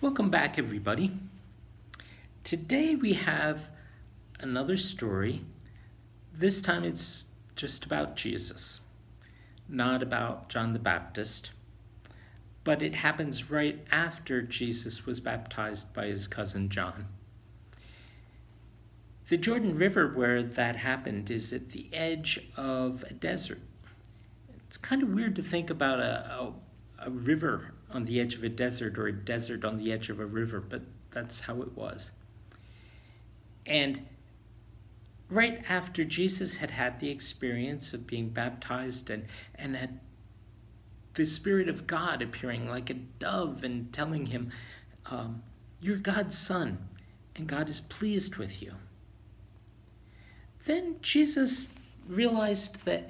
Welcome back, everybody. Today we have another story. This time it's just about Jesus, not about John the Baptist, but it happens right after Jesus was baptized by his cousin John. The Jordan River where that happened is at the edge of a desert. It's kind of weird to think about a river on the edge of a desert or a desert on the edge of a river, but that's how it was. And right after Jesus had had the experience of being baptized and had the Spirit of God appearing like a dove and telling him, you're God's son, and God is pleased with you. Then Jesus realized that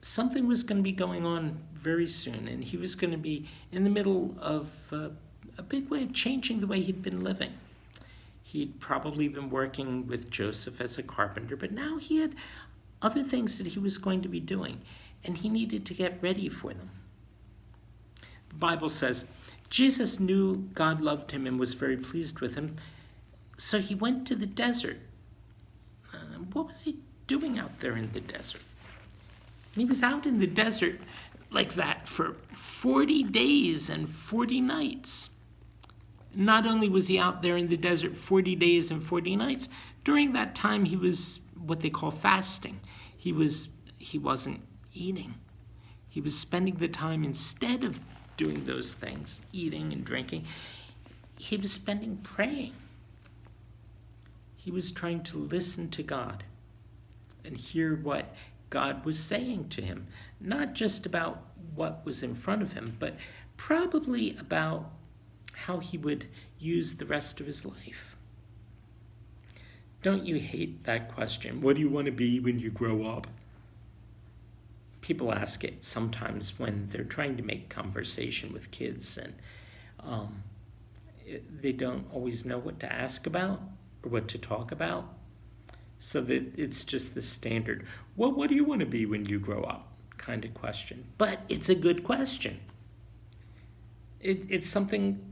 something was going to be going on very soon, and he was going to be in the middle of a big way of changing the way he'd been living. He'd probably been working with Joseph as a carpenter, but now he had other things that he was going to be doing, and he needed to get ready for them. The Bible says, Jesus knew God loved him and was very pleased with him, so he went to the desert. What was he doing out there in the desert? He was out in the desert like that for 40 days and 40 nights. Not only was he out there in the desert 40 days and 40 nights, during that time he was what they call fasting. He wasn't eating. He was spending the time, instead of doing those things, eating and drinking, he was spending praying. He was trying to listen to God and hear what God was saying to him, not just about what was in front of him, but probably about how he would use the rest of his life. Don't you hate that question? What do you want to be when you grow up? People ask it sometimes when they're trying to make conversation with kids, and they don't always know what to ask about or what to talk about. So that it's just the standard, well, what do you want to be when you grow up kind of question. But it's a good question. It's something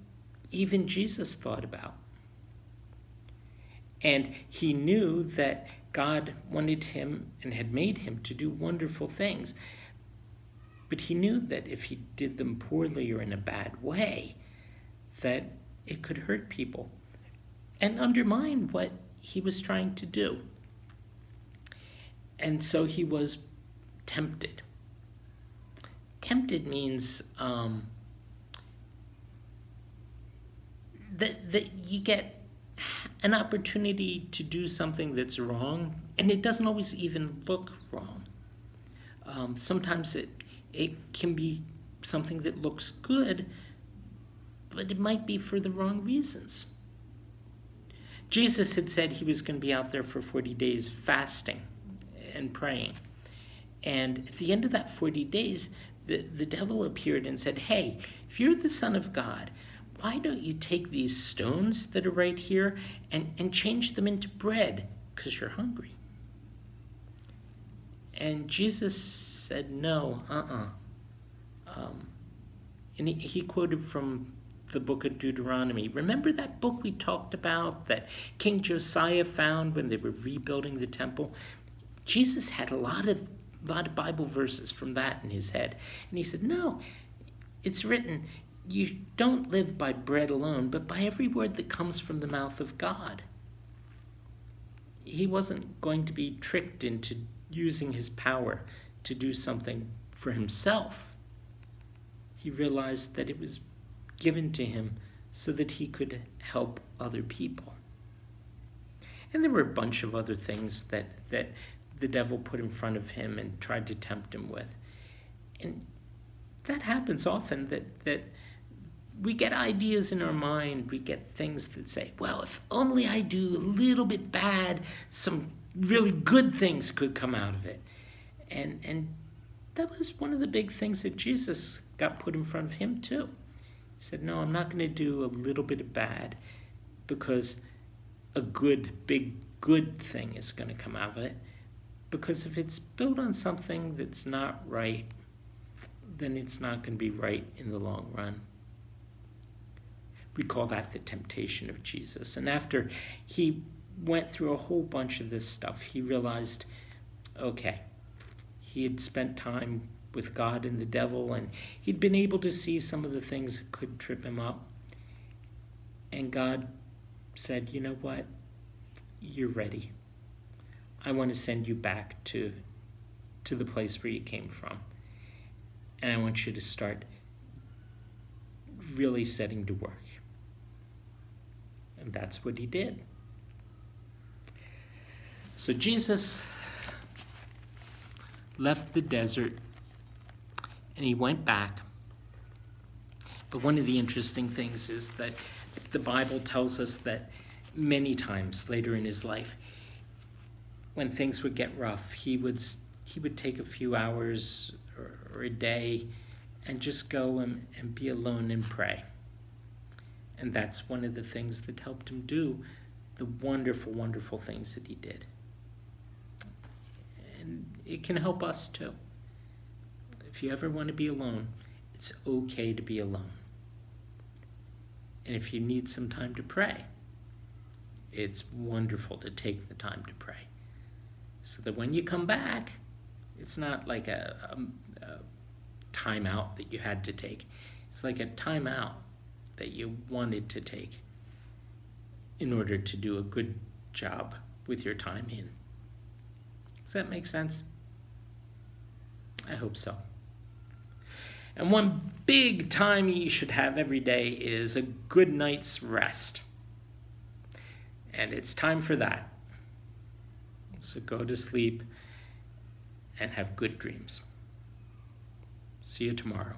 even Jesus thought about. And he knew that God wanted him and had made him to do wonderful things. But he knew that if he did them poorly or in a bad way, that it could hurt people and undermine what he was trying to do. And so he was tempted. Tempted means that you get an opportunity to do something that's wrong, and it doesn't always even look wrong. Sometimes it can be something that looks good, but it might be for the wrong reasons. Jesus had said he was going to be out there for 40 days fasting and praying. And at the end of that 40 days, the devil appeared and said, hey, if you're the Son of God, why don't you take these stones that are right here and change them into bread because you're hungry? And Jesus said, no, and he quoted from the book of Deuteronomy. Remember that book we talked about that King Josiah found when they were rebuilding the temple? Jesus had a lot of Bible verses from that in his head. And he said, no, it's written, you don't live by bread alone, but by every word that comes from the mouth of God. He wasn't going to be tricked into using his power to do something for himself. He realized that it was given to him so that he could help other people. And there were a bunch of other things that the devil put in front of him and tried to tempt him with. And that happens often, that we get ideas in our mind, we get things that say, well, if only I do a little bit bad, some really good things could come out of it. And that was one of the big things that Jesus got put in front of him too. He said, no, I'm not going to do a little bit of bad because a big good thing is going to come out of it. Because if it's built on something that's not right, then it's not going to be right in the long run. We call that the temptation of Jesus. And after he went through a whole bunch of this stuff, he realized, okay, he had spent time with God and the devil, and he'd been able to see some of the things that could trip him up. And God said, you know what? You're ready. I want to send you back to the place where you came from. And I want you to start really setting to work. And that's what he did. So Jesus left the desert and he went back. But one of the interesting things is that the Bible tells us that many times later in his life, when things would get rough, he would take a few hours or a day and just go and be alone and pray. And that's one of the things that helped him do the wonderful, wonderful things that he did. And it can help us too. If you ever want to be alone, it's okay to be alone. And if you need some time to pray, it's wonderful to take the time to pray. So that when you come back, it's not like a time out that you had to take. It's like a time out that you wanted to take in order to do a good job with your time in. Does that make sense? I hope so. And one big time you should have every day is a good night's rest. And it's time for that. So go to sleep and have good dreams. See you tomorrow.